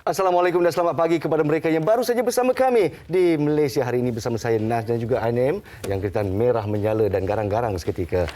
Assalamualaikum dan selamat pagi kepada mereka yang baru saja bersama kami di Malaysia. Hari ini bersama saya Nas dan juga Anem yang kelihatan merah menyala dan garang-garang seketika.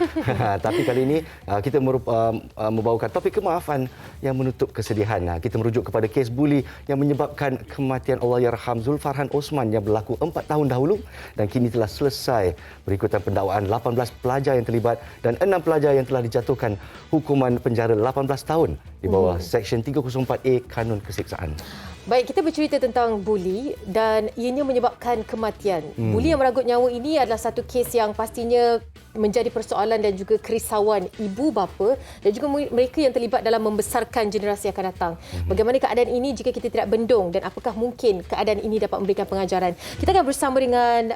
Tapi kali ini kita membawakan topik kemaafan yang menutup kesedihan. Kita merujuk kepada kes buli yang menyebabkan kematian Allahyarham Zulfarhan Osman yang berlaku 4 tahun dahulu dan kini telah selesai berikutan pendakwaan 18 pelajar yang terlibat dan 6 pelajar yang telah dijatuhkan hukuman penjara 18 tahun di bawah Seksyen 304A Kanun Keseksaan. Baik, kita bercerita tentang buli dan ianya menyebabkan kematian. Buli yang meranggut nyawa ini adalah satu kes yang pastinya menjadi persoalan dan juga kerisauan ibu bapa dan juga mereka yang terlibat dalam membesarkan generasi yang akan datang. Bagaimana keadaan ini jika kita tidak bendung dan apakah mungkin keadaan ini dapat memberikan pengajaran? Kita akan bersama dengan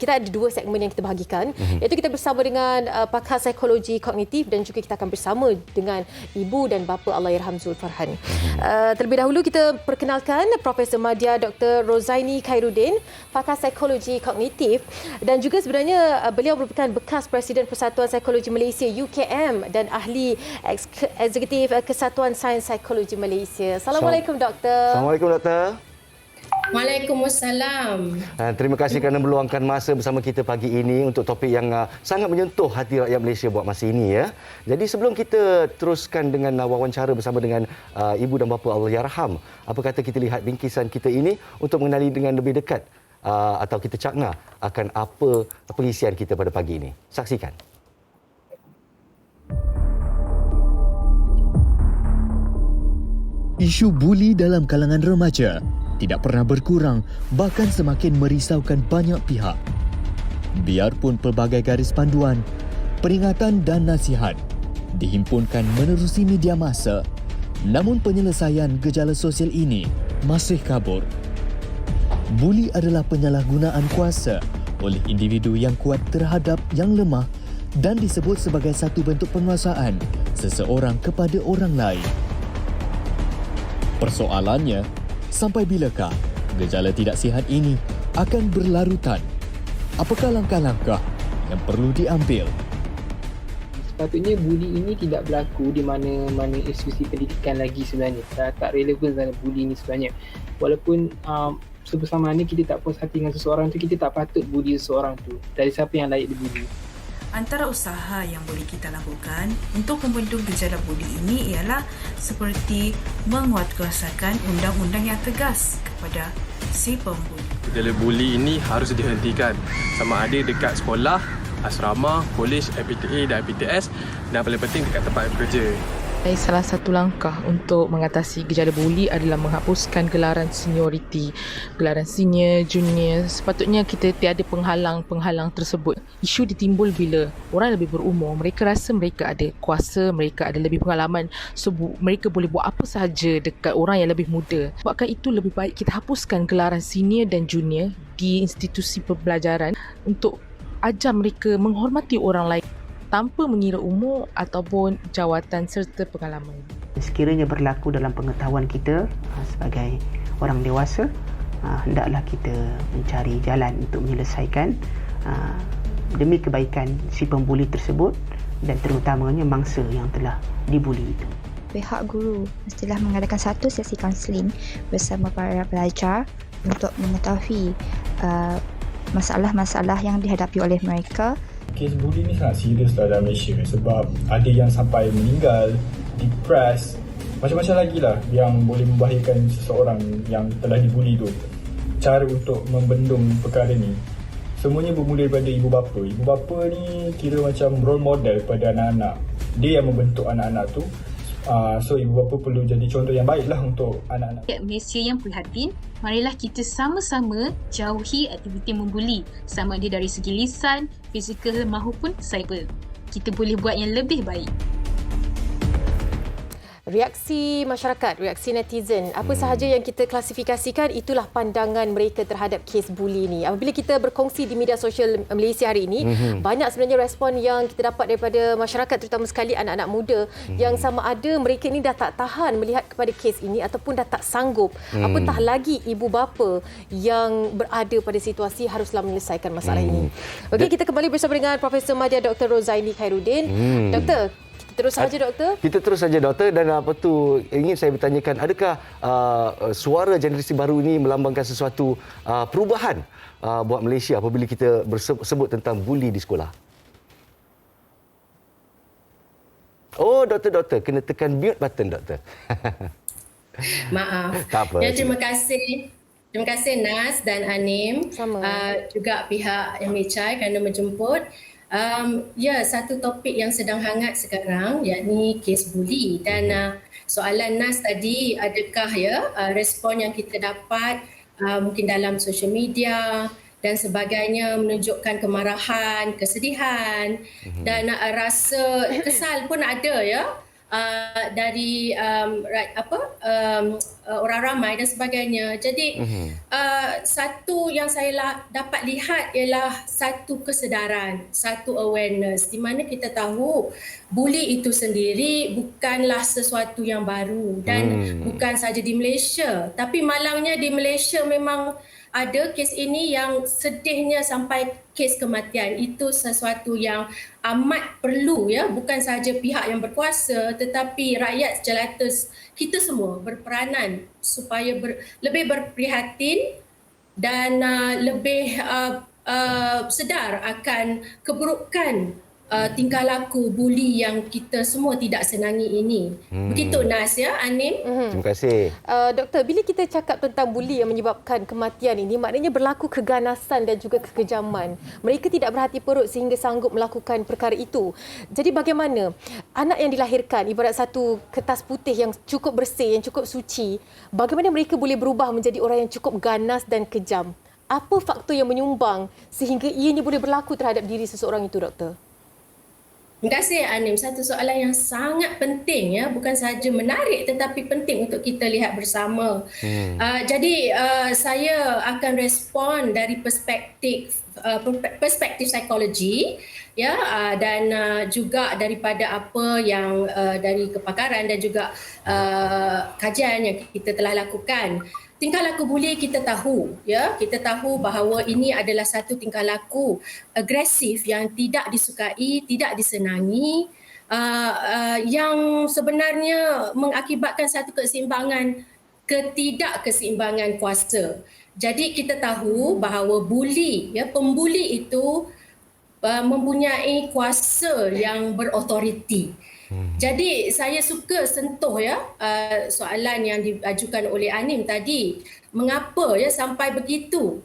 kita ada 2 segmen yang kita bahagikan, iaitu kita bersama dengan pakar psikologi kognitif dan juga kita akan bersama dengan ibu dan bapa Allahyarham Zulfarhan. Terlebih dahulu kita perkenalkan Profesor Madya Dr. Rozaini Khairuddin, pakar psikologi kognitif dan juga sebenarnya beliau merupakan bekas Presiden Persatuan Psikologi Malaysia UKM dan ahli eksekutif Kesatuan Sains Psikologi Malaysia. Assalamualaikum doktor. Assalamualaikum doktor. Waalaikumsalam. Terima kasih kerana meluangkan masa bersama kita pagi ini untuk topik yang sangat menyentuh hati rakyat Malaysia buat masa ini ya. Jadi sebelum kita teruskan dengan wawancara bersama dengan ibu dan bapa Allahyarham, apa kata kita lihat bingkisan kita ini untuk mengenali dengan lebih dekat atau kita cakna akan apa pengisian kita pada pagi ini. Saksikan. Isu buli dalam kalangan remaja tidak pernah berkurang, bahkan semakin merisaukan banyak pihak. Biarpun pelbagai garis panduan, peringatan dan nasihat dihimpunkan menerusi media massa, namun penyelesaian gejala sosial ini masih kabur. Buli adalah penyalahgunaan kuasa oleh individu yang kuat terhadap yang lemah dan disebut sebagai satu bentuk penguasaan seseorang kepada orang lain. Persoalannya, sampai bilakah gejala tidak sihat ini akan berlarutan? Apakah langkah-langkah yang perlu diambil? Sepatutnya buli ini tidak berlaku di mana-mana institusi pendidikan lagi sebenarnya. Tak relevan dalam buli ini sebenarnya. Walaupun sebersamaan ni kita tak puas hati dengan seseorang tu, kita tak patut buli seseorang tu. Dari siapa yang layak dibuli. Antara usaha yang boleh kita lakukan untuk membendung gejala buli ini ialah seperti menguatkuasakan undang-undang yang tegas kepada si pembuli. Gejala buli ini harus dihentikan sama ada dekat sekolah, asrama, kolej, IPTA dan IPTS dan paling penting dekat tempat bekerja. Salah satu langkah untuk mengatasi gejala buli adalah menghapuskan gelaran senioriti, gelaran senior, junior. Sepatutnya kita tiada penghalang-penghalang tersebut. Isu ditimbul bila orang lebih berumur, mereka rasa mereka ada kuasa, mereka ada lebih pengalaman. So, mereka boleh buat apa sahaja dekat orang yang lebih muda. Sebabkan itu lebih baik kita hapuskan gelaran senior dan junior di institusi pembelajaran untuk ajar mereka menghormati orang lain tanpa mengira umur ataupun jawatan serta pengalaman. Sekiranya berlaku dalam pengetahuan kita sebagai orang dewasa, hendaklah kita mencari jalan untuk menyelesaikan demi kebaikan si pembuli tersebut dan terutamanya mangsa yang telah dibuli itu. Pihak guru mestilah mengadakan satu sesi kaunseling bersama para pelajar untuk mengetahui masalah-masalah yang dihadapi oleh mereka. Kes buli ni sangat serius dalam Malaysia sebab ada yang sampai meninggal, depres, macam-macam lagi lah yang boleh membahayakan seseorang yang telah dibuli tu. Cara untuk membendung perkara ni semuanya bermula daripada ibu bapa. Ibu bapa ni kira macam role model pada anak-anak. Dia yang membentuk anak-anak tu. So ibu bapa perlu jadi contoh yang baiklah untuk anak-anak. Rakyat Malaysia yang prihatin, marilah kita sama-sama jauhi aktiviti membuli, sama ada dari segi lisan, fizikal maupun cyber. Kita boleh buat yang lebih baik. Reaksi masyarakat, reaksi netizen, apa sahaja yang kita klasifikasikan, itulah pandangan mereka terhadap kes buli ini. Apabila kita berkongsi di media sosial Malaysia hari ini, banyak sebenarnya respon yang kita dapat daripada masyarakat, terutama sekali anak-anak muda, yang sama ada mereka ini dah tak tahan melihat kepada kes ini ataupun dah tak sanggup. Apatah lagi ibu bapa yang berada pada situasi haruslah menyelesaikan masalah ini. Okey, kita kembali bersama dengan Profesor Madya Dr. Rozaini Khairuddin. Doktor, Terus saja doktor. Kita terus saja doktor, dan apa tu ingin saya bertanyakan, adakah suara generasi baru ini melambangkan sesuatu perubahan buat Malaysia apabila kita sebut tentang buli di sekolah? Oh, doktor kena tekan mute button doktor. Maaf. Tak apa. Ya, terima kasih. Terima kasih Nas dan Anim. Sama. Juga pihak MHI kerana menjemput. Ya, satu topik yang sedang hangat sekarang yakni kes buli, dan soalan Nas tadi, adakah respon yang kita dapat mungkin dalam social media dan sebagainya menunjukkan kemarahan, kesedihan dan rasa kesal pun ada dari orang ramai dan sebagainya. Jadi satu yang saya dapat lihat ialah satu kesedaran, satu awareness di mana kita tahu buli itu sendiri bukanlah sesuatu yang baru dan bukan saja di Malaysia, tapi malangnya di Malaysia memang ada kes ini yang sedihnya sampai kes kematian. Itu sesuatu yang amat perlu, bukan sahaja pihak yang berkuasa tetapi rakyat jelata kita semua berperanan supaya lebih berprihatin dan lebih sedar akan keburukan tingkah laku buli yang kita semua tidak senangi ini. Begitu Nas, Anim. Terima kasih. Doktor, bila kita cakap tentang buli yang menyebabkan kematian ini, maknanya berlaku keganasan dan juga kekejaman. Mereka tidak berhati perut sehingga sanggup melakukan perkara itu. Jadi bagaimana anak yang dilahirkan ibarat satu kertas putih yang cukup bersih, yang cukup suci, bagaimana mereka boleh berubah menjadi orang yang cukup ganas dan kejam? Apa faktor yang menyumbang sehingga ianya boleh berlaku terhadap diri seseorang itu, doktor? Terima kasih Anim. Satu soalan yang sangat penting, bukan sahaja menarik tetapi penting untuk kita lihat bersama. Jadi saya akan respon dari perspektif psikologi, dan juga daripada apa yang dari kepakaran dan juga kajian yang kita telah lakukan. Tingkah laku buli kita tahu, kita tahu bahawa ini adalah satu tingkah laku agresif yang tidak disukai, tidak disenangi, yang sebenarnya mengakibatkan satu ketidakkeseimbangan kuasa. Jadi kita tahu bahawa buli, pembuli itu mempunyai kuasa yang berautoriti. Jadi saya suka sentuh soalan yang diajukan oleh Anim tadi. Mengapa sampai begitu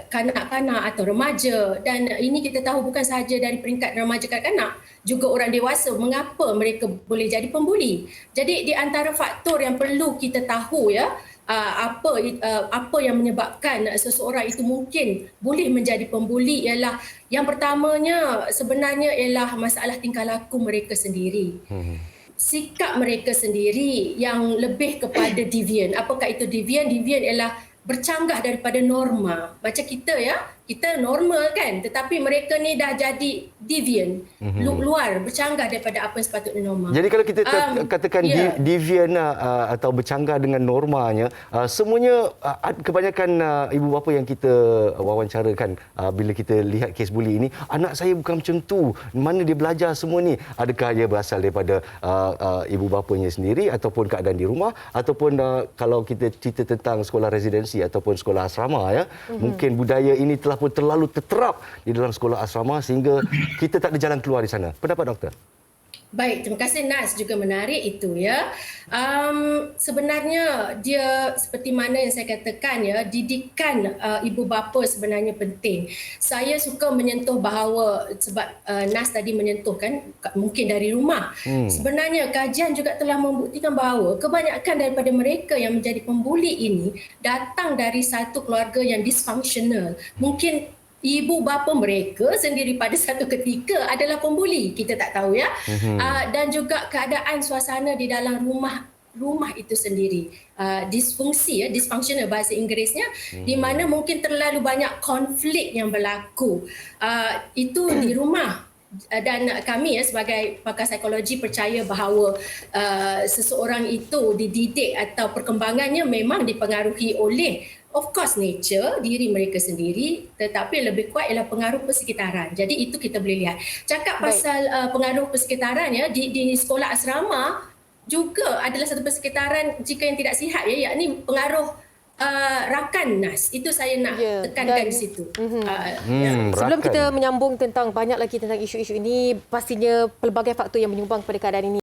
kanak-kanak atau remaja, dan ini kita tahu bukan sahaja dari peringkat remaja kanak-kanak, juga orang dewasa, mengapa mereka boleh jadi pembuli. Jadi di antara faktor yang perlu kita tahu apa yang menyebabkan seseorang itu mungkin boleh menjadi pembuli ialah yang pertamanya sebenarnya ialah masalah tingkah laku mereka sendiri. Sikap mereka sendiri yang lebih kepada deviant. Apakah itu deviant? Deviant ialah bercanggah daripada norma. Macam kita kita normal kan, tetapi mereka ni dah jadi deviant, luar, bercanggah daripada apa yang sepatutnya norma. Jadi kalau kita katakan deviant atau bercanggah dengan normanya, semuanya kebanyakan ibu bapa yang kita wawancarakan bila kita lihat kes buli ini, anak saya bukan macam tu, mana dia belajar semua ni? Adakah ia berasal daripada ibu bapanya sendiri ataupun keadaan di rumah, ataupun kalau kita cerita tentang sekolah residensi ataupun sekolah asrama, mungkin budaya ini telah pun terlalu terterap di dalam sekolah asrama sehingga kita tak ada jalan keluar di sana. Pendapat doktor? Baik, terima kasih Nas, juga menarik itu sebenarnya dia seperti mana yang saya katakan didikan ibu bapa sebenarnya penting. Saya suka menyentuh bahawa sebab Nas tadi menyentuh kan mungkin dari rumah. Sebenarnya kajian juga telah membuktikan bahawa kebanyakan daripada mereka yang menjadi pembuli ini datang dari satu keluarga yang dysfunctional. Mungkin ibu bapa mereka sendiri pada satu ketika adalah pembuli, kita tak tahu dan juga keadaan suasana di dalam rumah itu sendiri disfungsi, dysfunctional bahasa Inggerisnya, di mana mungkin terlalu banyak konflik yang berlaku itu di rumah. dan kami sebagai pakar psikologi percaya bahawa seseorang itu dididik atau perkembangannya memang dipengaruhi oleh of course nature, diri mereka sendiri, tetapi lebih kuat ialah pengaruh persekitaran. Jadi itu kita boleh lihat. Cakap pasal pengaruh persekitaran ya, di sekolah asrama juga adalah satu persekitaran jika yang tidak sihat ya, yakni pengaruh rakan NAS. Itu saya nak tekankan di situ. Sebelum kita menyambung tentang banyak lagi tentang isu-isu ini, pastinya pelbagai faktor yang menyumbang kepada keadaan ini.